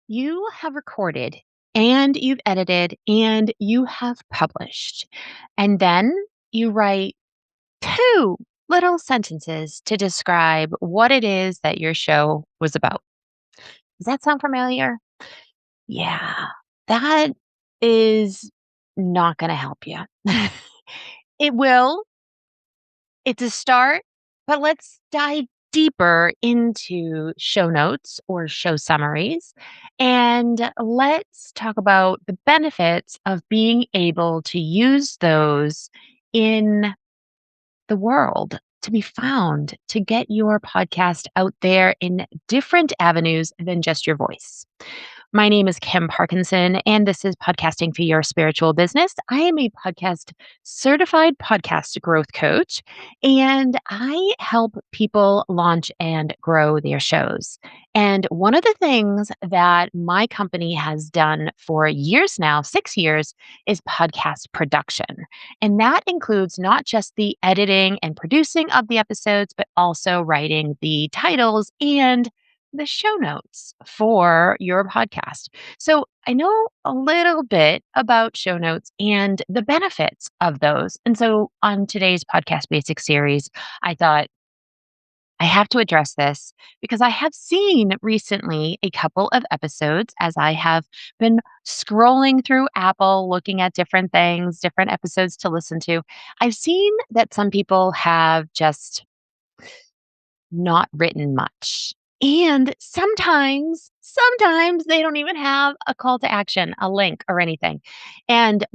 You have recorded and you've edited and you have published. And then you write two little sentences to describe what it is that your show was about. Does that sound familiar? Yeah, that is not going to help you. It will. It's a start, but let's dive deeper into show notes or show summaries. And let's talk about the benefits of being able to use those in the world to be found, to get your podcast out there in different avenues than just your voice. My name is Kim Parkinson, and this is Podcasting for Your Spiritual Business. I am a certified podcast growth coach, and I help people launch and grow their shows. And one of the things that my company has done for years now, 6 years, is podcast production. And that includes not just the editing and producing of the episodes, but also writing the titles and the show notes for your podcast. So I know a little bit about show notes and the benefits of those. And so on today's podcast basic series, I thought I have to address this because I have seen recently a couple of episodes as I have been scrolling through Apple, looking at different things, different episodes to listen to. I've seen that some people have just not written much. And sometimes they don't even have a call to action, a link or anything. And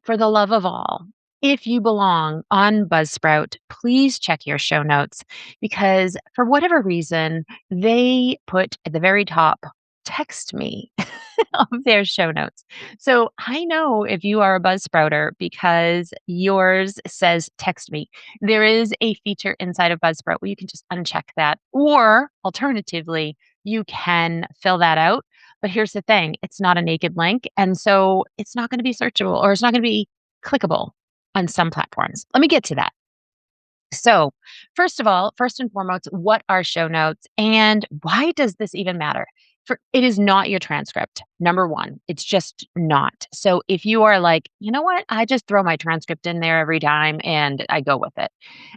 for the love of all, if you belong on Buzzsprout, please check your show notes because for whatever reason, they put at the very top, text me of their show notes. So I know if you are a Buzzsprouter because yours says text me. There is a feature inside of Buzzsprout where you can just uncheck that. Or alternatively, you can fill that out. But here's the thing, it's not a naked link. And so it's not going to be searchable or it's not going to be clickable on some platforms. Let me get to that. So, first of all, first and foremost, what are show notes and why does this even matter? For it is not your transcript. Number one, it's just not. So, if you are like, you know what, I just throw my transcript in there every time and I go with it.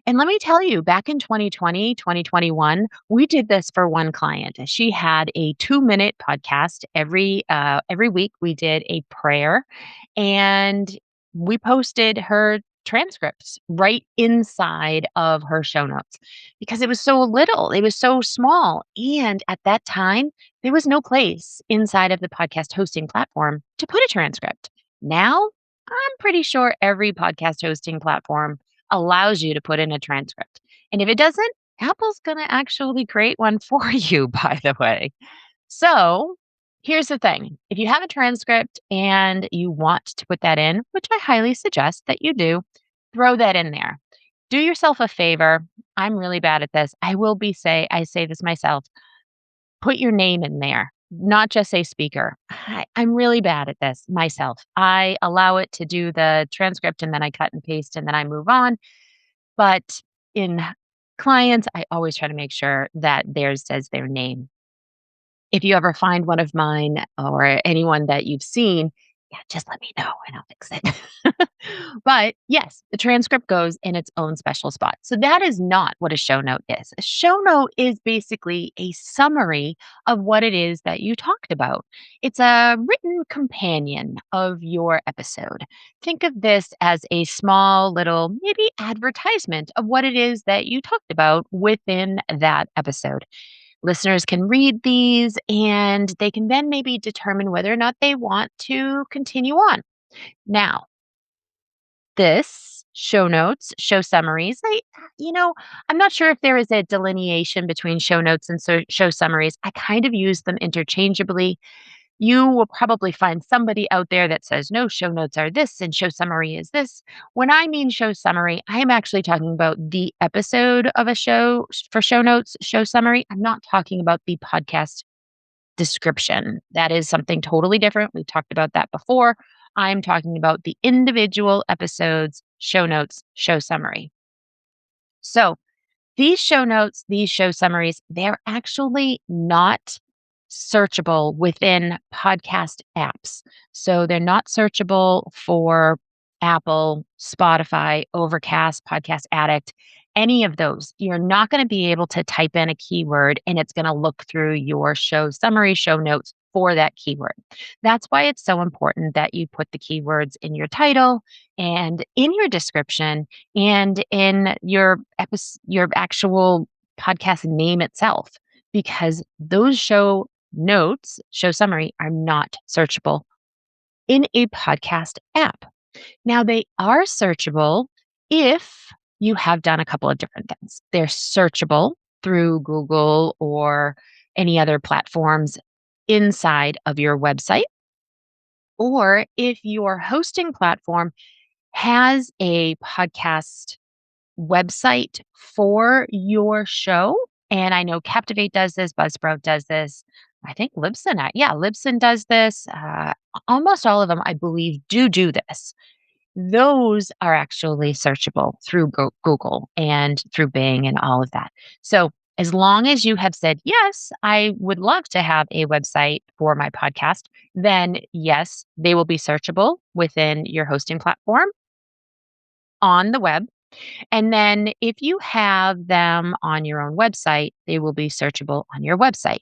And let me tell you, back in 2020, 2021, we did this for one client. She had a 2-minute podcast every week. We did a prayer, and we posted her transcripts right inside of her show notes because it was so little, it was so small. And at that time, there was no place inside of the podcast hosting platform to put a transcript. Now, I'm pretty sure every podcast hosting platform allows you to put in a transcript. And if it doesn't, Apple's going to actually create one for you, by the way. So here's the thing, if you have a transcript and you want to put that in, which I highly suggest that you do, throw that in there. Do yourself a favor. I'm really bad at this. I say this myself. Put your name in there, not just say speaker. I'm really bad at this myself. I allow it to do the transcript and then I cut and paste and then I move on. But in clients, I always try to make sure that theirs says their name. If you ever find one of mine or anyone that you've seen, yeah, just let me know and I'll fix it. But yes, the transcript goes in its own special spot. So that is not what a show note is. A show note is basically a summary of what it is that you talked about. It's a written companion of your episode. Think of this as a small little, maybe advertisement of what it is that you talked about within that episode. Listeners can read these and they can then maybe determine whether or not they want to continue on. Now, this show notes, show summaries, I'm not sure if there is a delineation between show notes and show summaries. I kind of use them interchangeably. You will probably find somebody out there that says, no, show notes are this and show summary is this. When I mean show summary, I am actually talking about the episode of a show for show notes, show summary. I'm not talking about the podcast description. That is something totally different. We've talked about that before. I'm talking about the individual episodes, show notes, show summary. So these show notes, these show summaries, they're actually not searchable within podcast apps. So they're not searchable for Apple, Spotify, Overcast, Podcast Addict, any of those. You're not going to be able to type in a keyword and it's going to look through your show summary, show notes for that keyword. That's why it's so important that you put the keywords in your title and in your description and in your actual podcast name itself, because those show notes, show summary, are not searchable in a podcast app. Now, they are searchable if you have done a couple of different things. They're searchable through Google or any other platforms inside of your website, or if your hosting platform has a podcast website for your show. And I know Captivate does this, Buzzsprout does this. I think Libsyn does this. Almost all of them, I believe, do this. Those are actually searchable through Google and through Bing and all of that. So as long as you have said, yes, I would love to have a website for my podcast, then yes, they will be searchable within your hosting platform on the web. And then if you have them on your own website, they will be searchable on your website.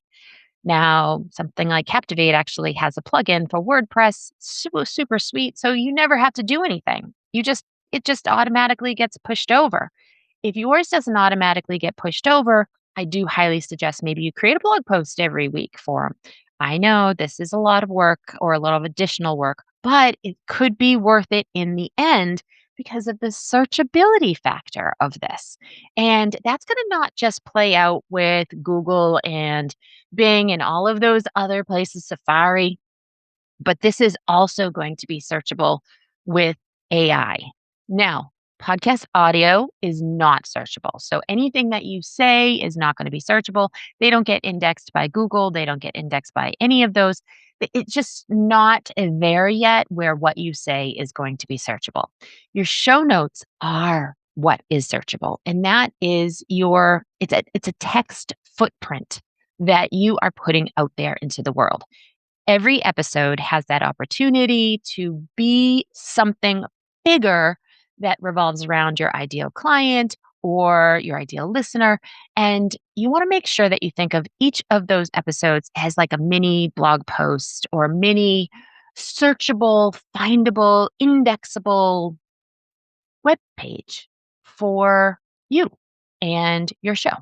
Now, something like Captivate actually has a plugin for WordPress, super, super sweet. So you never have to do anything. It just automatically gets pushed over. If yours doesn't automatically get pushed over, I do highly suggest maybe you create a blog post every week for them. I know this is a lot of work or a lot of additional work, but it could be worth it in the end because of the searchability factor of this. And that's going to not just play out with Google and Bing and all of those other places, Safari, but this is also going to be searchable with AI. Now, podcast audio is not searchable. So anything that you say is not going to be searchable. They don't get indexed by Google. They don't get indexed by any of those. It's just not there yet where what you say is going to be searchable. Your show notes are what is searchable. And that is it's a text footprint that you are putting out there into the world. Every episode has that opportunity to be something bigger that revolves around your ideal client or your ideal listener. And you want to make sure that you think of each of those episodes as like a mini blog post or a mini searchable, findable, indexable web page for you and your show.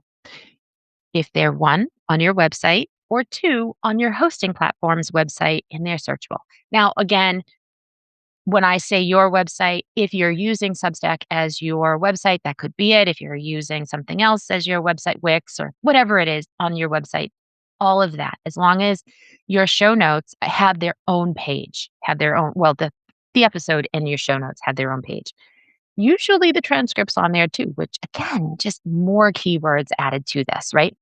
If they're one on your website or two on your hosting platform's website and they're searchable. Now, again, when I say your website, if you're using Substack as your website, that could be it. If you're using something else as your website, Wix or whatever it is on your website, all of that, as long as your show notes have their own page, the episode and your show notes have their own page. Usually the transcript's on there too, which again, just more keywords added to this, right?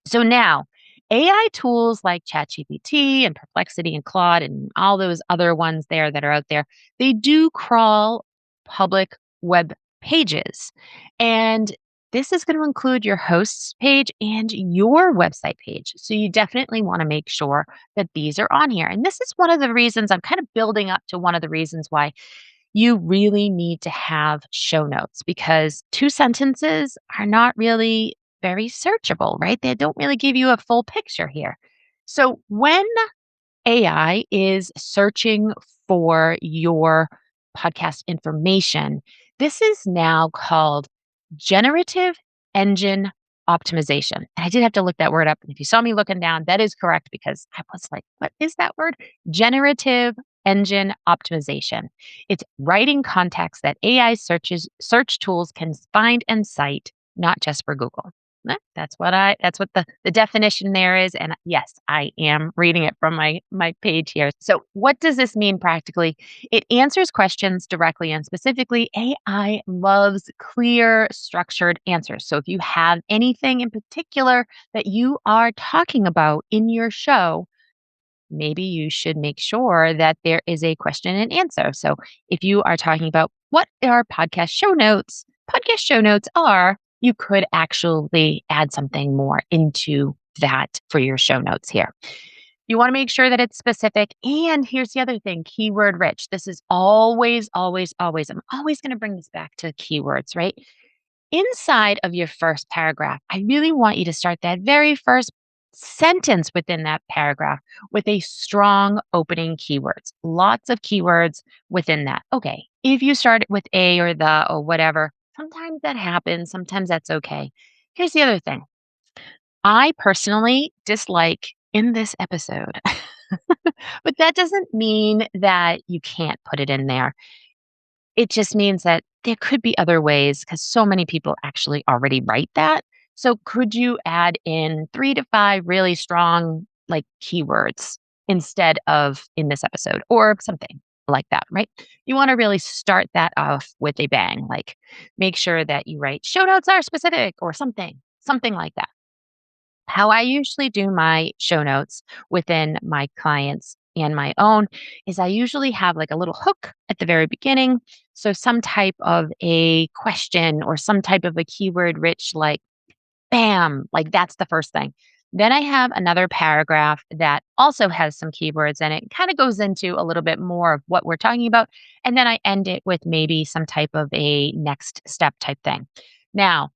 So now, AI tools like ChatGPT and Perplexity and Claude and all those other ones there that are out there, they do crawl public web pages. And this is going to include your host's page and your website page. So you definitely want to make sure that these are on here. And this is one of the reasons I'm kind of building up to one of the reasons why you really need to have show notes, because two sentences are not really very searchable, right? They don't really give you a full picture here. So when AI is searching for your podcast information, this is now called generative engine optimization. And I did have to look that word up. And if you saw me looking down, that is correct, because I was like, what is that word? Generative engine optimization. It's writing context that AI search tools can find and cite, not just for Google. That's what the definition there is. And yes, I am reading it from my page here. So what does this mean practically? It answers questions directly and specifically. AI loves clear, structured answers. So if you have anything in particular that you are talking about in your show, maybe you should make sure that there is a question and answer. So if you are talking about what are podcast show notes are, you could actually add something more into that for your show notes here. You want to make sure that it's specific. And here's the other thing, keyword rich. This is always, always, always, I'm always going to bring this back to keywords, right? Inside of your first paragraph, I really want you to start that very first sentence within that paragraph with a strong opening keywords. Lots of keywords within that. Okay, if you start it with a or the or whatever, sometimes that happens, sometimes that's okay. Here's the other thing. I personally dislike in this episode, but that doesn't mean that you can't put it in there. It just means that there could be other ways because so many people actually already write that. So could you add in 3 to 5 really strong, like, keywords instead of in this episode or something like that, right? You wanna really start that off with a bang, like, make sure that you write, "Show notes are specific," or something like that. How I usually do my show notes within my clients and my own is I usually have like a little hook at the very beginning. So some type of a question or some type of a keyword rich, like bam, like that's the first thing. Then I have another paragraph that also has some keywords and it kind of goes into a little bit more of what we're talking about. And then I end it with maybe some type of a next step type thing. Now,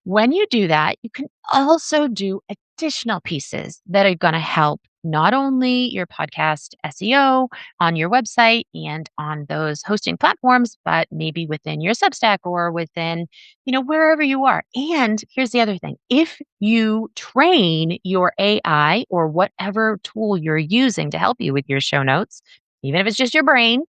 when you do that, you can also do additional pieces that are going to help not only your podcast SEO on your website and on those hosting platforms, but maybe within your Substack or within, wherever you are. And here's the other thing. If you train your AI or whatever tool you're using to help you with your show notes, even if it's just your brain,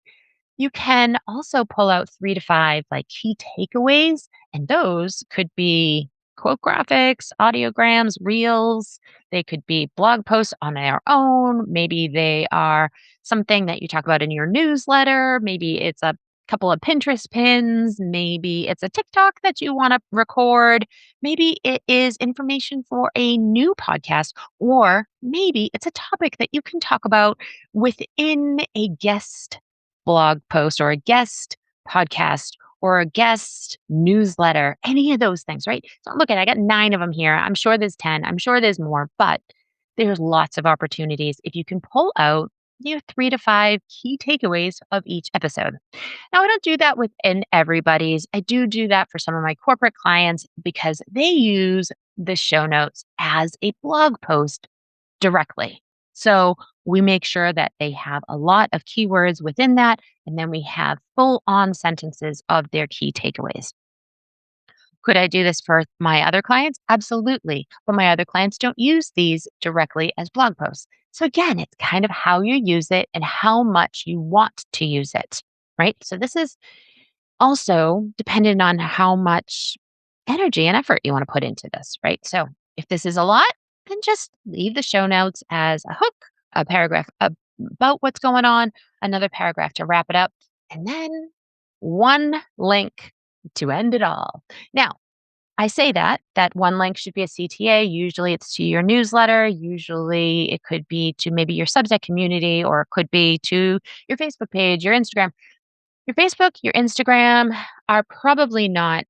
you can also pull out 3 to 5, like, key takeaways, and those could be quote graphics, audiograms, reels. They could be blog posts on their own. Maybe they are something that you talk about in your newsletter. Maybe it's a couple of Pinterest pins. Maybe it's a TikTok that you want to record. Maybe it is information for a new podcast, or maybe it's a topic that you can talk about within a guest blog post or a guest podcast or a guest newsletter, any of those things, right? So look at, I got 9 of them here. I'm sure there's 10. I'm sure there's more, but there's lots of opportunities if you can pull out 3 to 5 key takeaways of each episode. Now, I don't do that within everybody's. I do that for some of my corporate clients because they use the show notes as a blog post directly. So we make sure that they have a lot of keywords within that, and then we have full on sentences of their key takeaways. Could I do this for my other clients? Absolutely. But my other clients don't use these directly as blog posts. So again, it's kind of how you use it and how much you want to use it, right? So this is also dependent on how much energy and effort you want to put into this, right? So if this is a lot, then just leave the show notes as a hook, a paragraph about what's going on, another paragraph to wrap it up, and then one link to end it all. Now, I say that one link should be a CTA. Usually it's to your newsletter. Usually it could be to maybe your Substack community, or it could be to your Facebook page, your Instagram. Your Facebook, your Instagram are probably not,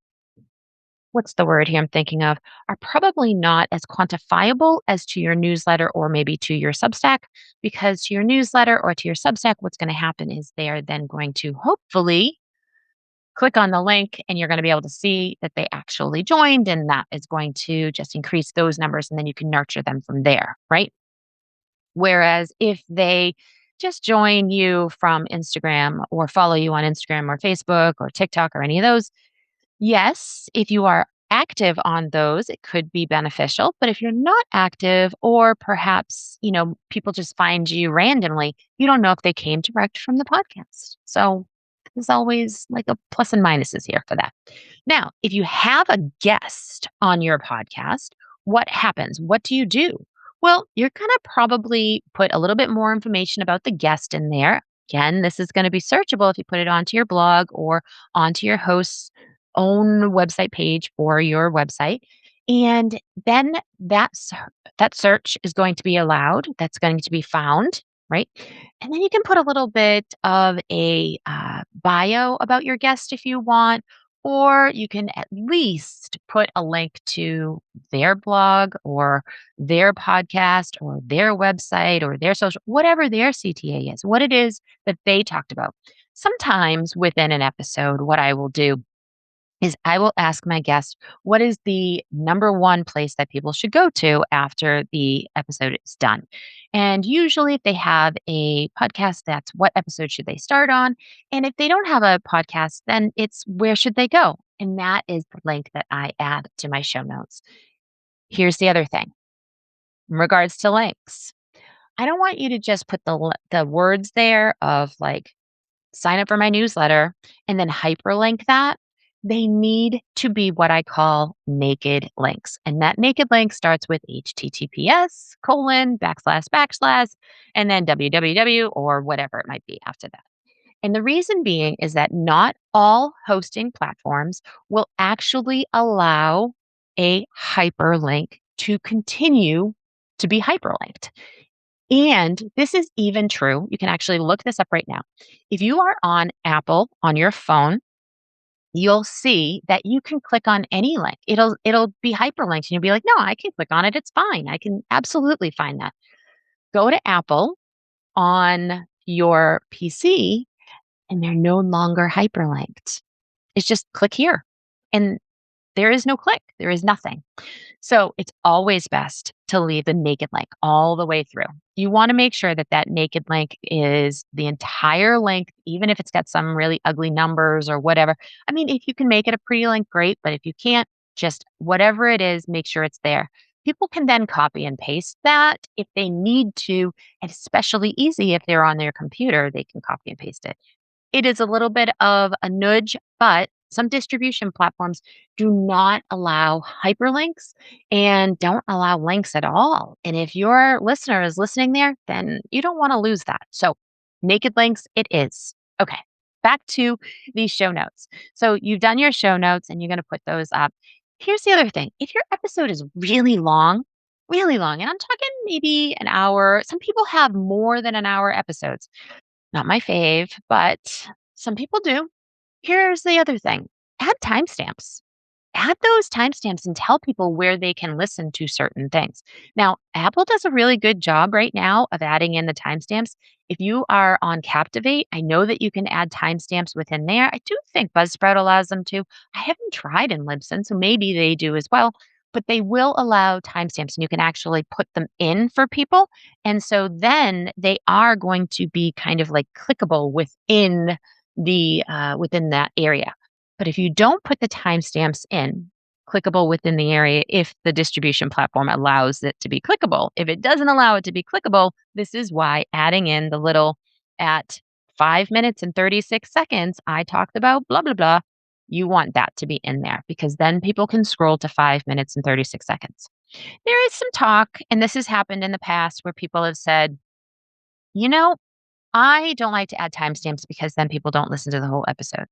what's the word here I'm thinking of, are probably not as quantifiable as to your newsletter or maybe to your Substack, because to your newsletter or to your Substack, what's going to happen is they are then going to hopefully click on the link and you're going to be able to see that they actually joined, and that is going to just increase those numbers and then you can nurture them from there, right? Whereas if they just join you from Instagram or follow you on Instagram or Facebook or TikTok or any of those, yes, if you are active on those, it could be beneficial. But if you're not active, or perhaps, people just find you randomly, you don't know if they came direct from the podcast. So there's always like a plus and minuses here for that. Now, if you have a guest on your podcast, what happens? What do you do? Well, you're going to probably put a little bit more information about the guest in there. Again, this is going to be searchable if you put it onto your blog or onto your host's own website page for your website. And then that search is going to be allowed. That's going to be found, right? And then you can put a little bit of a bio about your guest if you want, or you can at least put a link to their blog or their podcast or their website or their social, whatever their CTA is, what it is that they talked about. Sometimes within an episode, what I will do is I will ask my guests, what is the number one place that people should go to after the episode is done? And usually, if they have a podcast, that's what episode should they start on? And if they don't have a podcast, then it's where should they go? And that is the link that I add to my show notes. Here's the other thing in regards to links. I don't want you to just put the words there of like sign up for my newsletter, and then hyperlink that. They need to be what I call naked links. And that naked link starts with HTTPS colon backslash backslash and then www or whatever it might be after that. And the reason being is that not all hosting platforms will actually allow a hyperlink to continue to be hyperlinked. And this is even true. You can actually look this up right now. If you are on Apple on your phone, you'll see that you can click on any link. It'll be hyperlinked and you'll be like, "No, I can click on it. It's fine. I can absolutely find that." Go to Apple on your PC and they're no longer hyperlinked. It's just click here. And there is no click. There is nothing. So it's always best to leave the naked link all the way through. You want to make sure that that naked link is the entire link, even if it's got some really ugly numbers or whatever. I mean, if you can make it a pretty link, great. But if you can't, just whatever it is, make sure it's there. People can then copy and paste that if they need to, and especially easy if they're on their computer, they can copy and paste it. It is a little bit of a nudge, but some distribution platforms do not allow hyperlinks and don't allow links at all. And if your listener is listening there, then you don't want to lose that. So, naked links, it is. Okay, back to these show notes. So, you've done your show notes and you're going to put those up. Here's the other thing if your episode is really long, and I'm talking maybe an hour, some people have more than an hour episodes. Not my fave, but some people do. Here's the other thing. Add timestamps. Add those timestamps and tell people where they can listen to certain things. Now, Apple does a really good job right now of adding in the timestamps. If you are on Captivate, I know that you can add timestamps within there. I do think Buzzsprout allows them to. I haven't tried in Libsyn, so maybe they do as well. But they will allow timestamps and you can actually put them in for people. And so then they are going to be kind of like clickable within that area. But if you don't put the timestamps in, clickable within the area, if the distribution platform allows it to be clickable. If it doesn't allow it to be clickable, this is why adding in the little at 5 minutes and 36 seconds, I talked about blah, blah, blah. You want that to be in there because then people can scroll to 5 minutes and 36 seconds. There is some talk, and this has happened in the past where people have said, you know, I don't like to add timestamps because then people don't listen to the whole episode.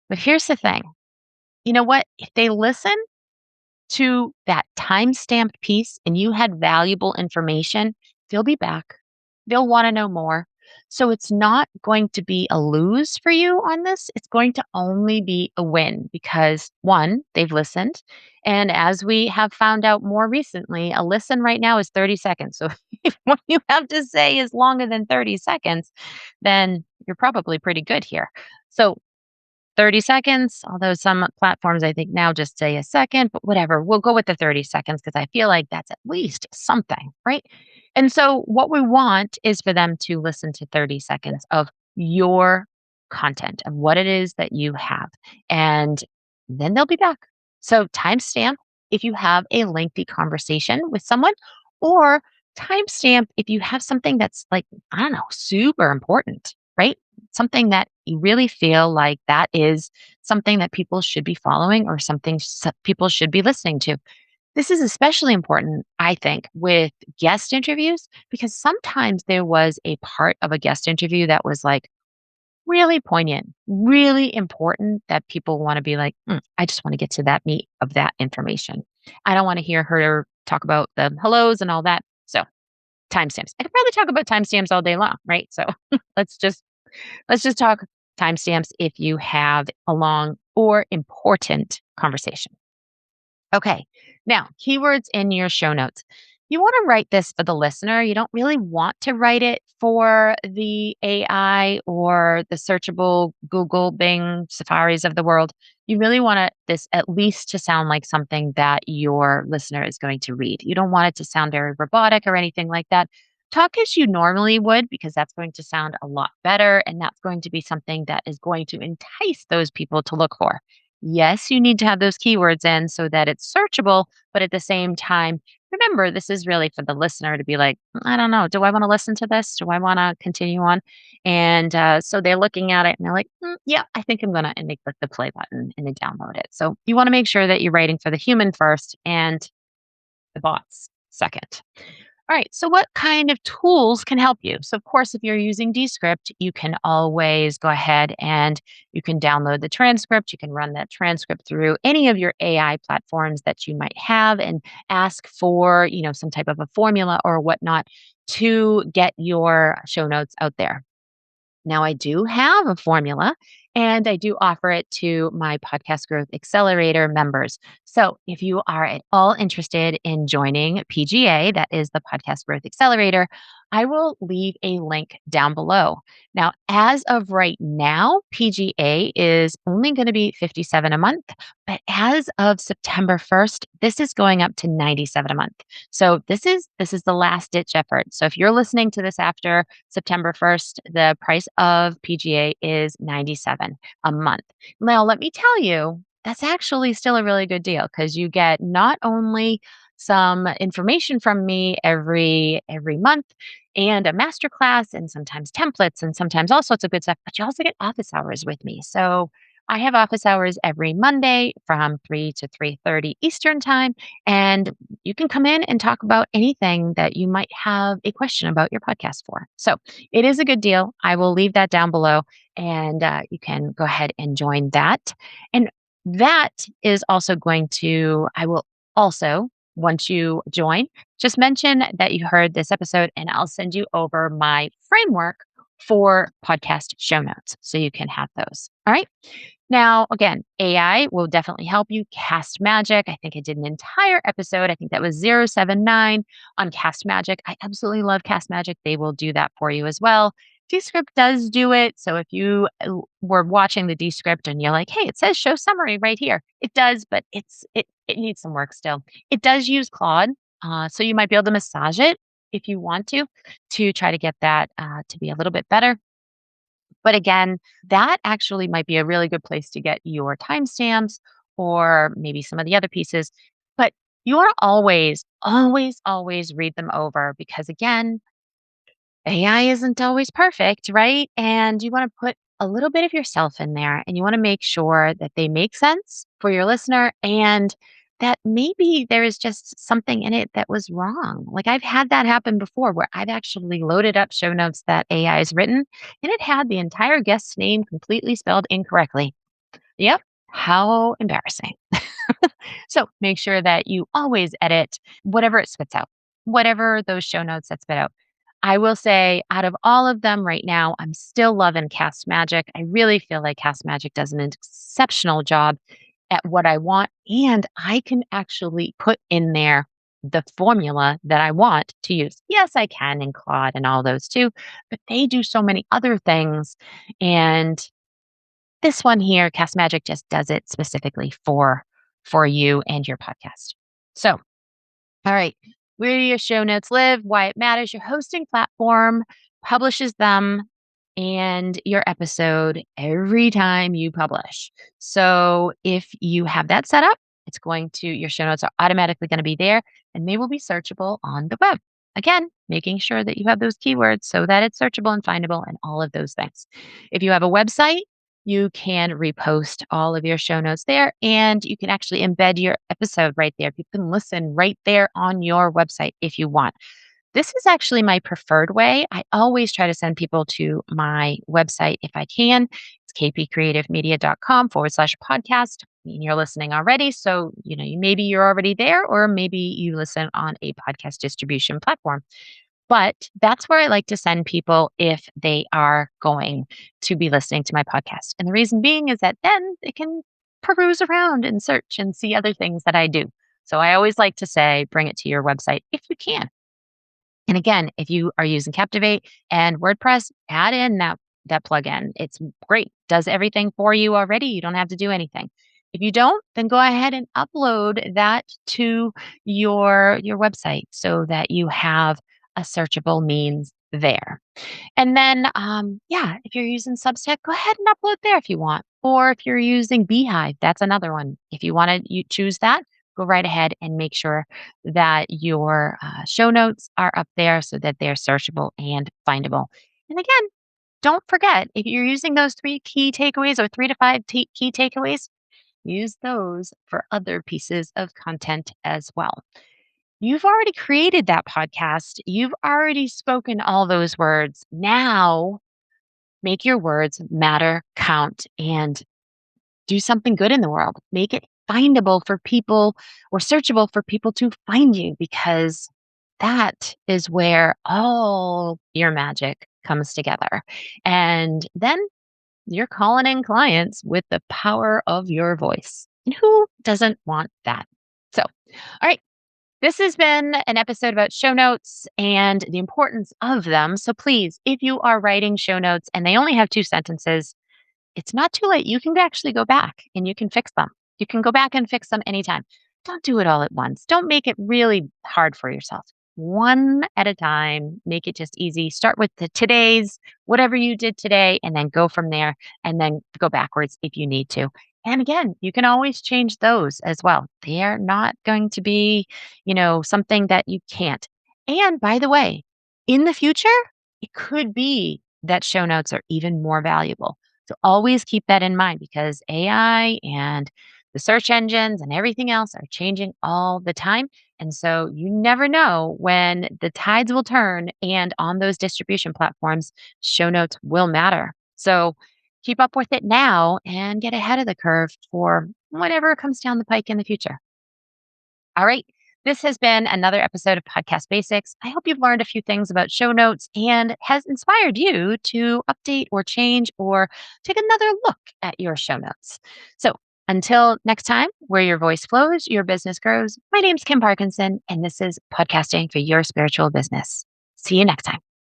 But here's the thing. You know what? If they listen to that timestamped piece and you had valuable information, they'll be back. They'll want to know more. So it's not going to be a lose for you on this. It's going to only be a win because one, they've listened. And as we have found out more recently, a listen right now is 30 seconds. So if what you have to say is longer than 30 seconds, then you're probably pretty good here. So 30 seconds, although some platforms I think now just say a second, but whatever. We'll go with the 30 seconds because I feel like that's at least something, right? And so what we want is for them to listen to 30 seconds of your content, of what it is that you have. And then they'll be back. So timestamp if you have a lengthy conversation with someone, or timestamp if you have something that's like, I don't know, super important, right? Something that you really feel like that is something that people should be following or something people should be listening to. This is especially important, I think, with guest interviews, because sometimes there was a part of a guest interview that was like really poignant, really important that people want to be like, I just want to get to that meat of that information. I don't want to hear her talk about the hellos and all that. So timestamps. I could probably talk about timestamps all day long, right? So let's just Let's just talk timestamps if you have a long or important conversation. Okay. Now, keywords in your show notes. You want to write this for the listener. You don't really want to write it for the AI or the searchable Google, Bing, Safaris of the world. You really want this at least to sound like something that your listener is going to read. You don't want it to sound very robotic or anything like that. Talk as you normally would, because that's going to sound a lot better. And that's going to be something that is going to entice those people to look for. Yes, you need to have those keywords in so that it's searchable, but at the same time, remember this is really for the listener to be like, I don't know, do I want to listen to this? Do I want to continue on? And so they're looking at it and they're like, yeah, I think I'm going to, and they click the play button and they download it. So you want to make sure that you're writing for the human first and the bots second. All right. So, what kind of tools can help you? So, of course, if you're using Descript, you can always go ahead and you can download the transcript. You can run that transcript through any of your AI platforms that you might have and ask for, some type of a formula or whatnot to get your show notes out there. Now, I do have a formula and I do offer it to my Podcast Growth Accelerator members. So, if you are at all interested in joining PGA, that is the Podcast Growth Accelerator, I will leave a link down below. Now, as of right now, PGA is only going to be 57 a month, but as of September 1st, this is going up to 97 a month. So, this is the last ditch effort. So, if you're listening to this after September 1st, the price of PGA is 97 a month. Now, let me tell you, that's actually still a really good deal because you get not only some information from me every month and a masterclass and sometimes templates and sometimes all sorts of good stuff, but you also get office hours with me. So I have office hours every Monday from 3 to 3:30 Eastern time, and you can come in and talk about anything that you might have a question about your podcast for. So it is a good deal. I will leave that down below, and you can go ahead and join that. And that is also I will also, once you join, just mention that you heard this episode, and I'll send you over my framework for podcast show notes so you can have those. All right. Now, again, AI will definitely help you. Cast Magic. I think I did an entire episode. I think that was 079 on Cast Magic. I absolutely love Cast Magic. They will do that for you as well. Descript does do it. So if you were watching the Descript and you're like, hey, it says show summary right here. It does, but it needs some work still. It does use Claude. So you might be able to massage it if you want to try to get that to be a little bit better. But again, that actually might be a really good place to get your timestamps or maybe some of the other pieces. But you want to always, always, always read them over because, again, AI isn't always perfect, right? And you want to put a little bit of yourself in there and you want to make sure that they make sense for your listener and that maybe there is just something in it that was wrong. Like I've had that happen before where I've actually loaded up show notes that AI has written and it had the entire guest's name completely spelled incorrectly. Yep. How embarrassing. So make sure that you always edit whatever it spits out, whatever those show notes that spit out. I will say, out of all of them right now, I'm still loving Cast Magic. I really feel like Cast Magic does an exceptional job at what I want. And I can actually put in there the formula that I want to use. Yes, I can in Claude and all those too, but they do so many other things. And this one here, Cast Magic just does it specifically for you and your podcast. So, all right, where do your show notes live? Why it matters? Your hosting platform publishes them and your episode every time you publish. So, if you have that set up, your show notes are automatically going to be there and they will be searchable on the web. Again, making sure that you have those keywords so that it's searchable and findable and all of those things. If you have a website, you can repost all of your show notes there and you can actually embed your episode right there. You can listen right there on your website if you want. This is actually my preferred way. I always try to send people to my website if I can. It's kpcreativemedia.com/podcast. And you're listening already. So, maybe you're already there, or maybe you listen on a podcast distribution platform. But that's where I like to send people if they are going to be listening to my podcast. And the reason being is that then they can peruse around and search and see other things that I do. So I always like to say, bring it to your website if you can. And again, if you are using Captivate and WordPress, add in that plugin. It's great. Does everything for you already. You don't have to do anything. If you don't, then go ahead and upload that to your website so that you have a searchable means there. And then, yeah, if you're using Substack, go ahead and upload there if you want. Or if you're using Beehive, that's another one. If you want to you choose that, go right ahead and make sure that your show notes are up there so that they're searchable and findable. And again, don't forget if you're using those three key takeaways or three to five key takeaways, use those for other pieces of content as well. You've already created that podcast. You've already spoken all those words. Now make your words matter, count, and do something good in the world. Make it findable for people or searchable for people to find you because that is where all your magic comes together. And then you're calling in clients with the power of your voice. And who doesn't want that? So, all right. This has been an episode about show notes and the importance of them. So please, if you are writing show notes and they only have two sentences, it's not too late. You can actually go back and you can fix them. You can go back and fix them anytime. Don't do it all at once. Don't make it really hard for yourself. One at a time, make it just easy. Start with the today's, whatever you did today, and then go from there and then go backwards if you need to. And again, you can always change those as well. They are not going to be, something that you can't. And by the way, in the future, it could be that show notes are even more valuable. So always keep that in mind because AI and the search engines and everything else are changing all the time. And so you never know when the tides will turn and on those distribution platforms, show notes will matter. So keep up with it now and get ahead of the curve for whatever comes down the pike in the future. All right. This has been another episode of Podcast Basics. I hope you've learned a few things about show notes and has inspired you to update or change or take another look at your show notes. So until next time, where your voice flows, your business grows. My name's Kim Parkinson, and this is Podcasting for Your Spiritual Business. See you next time.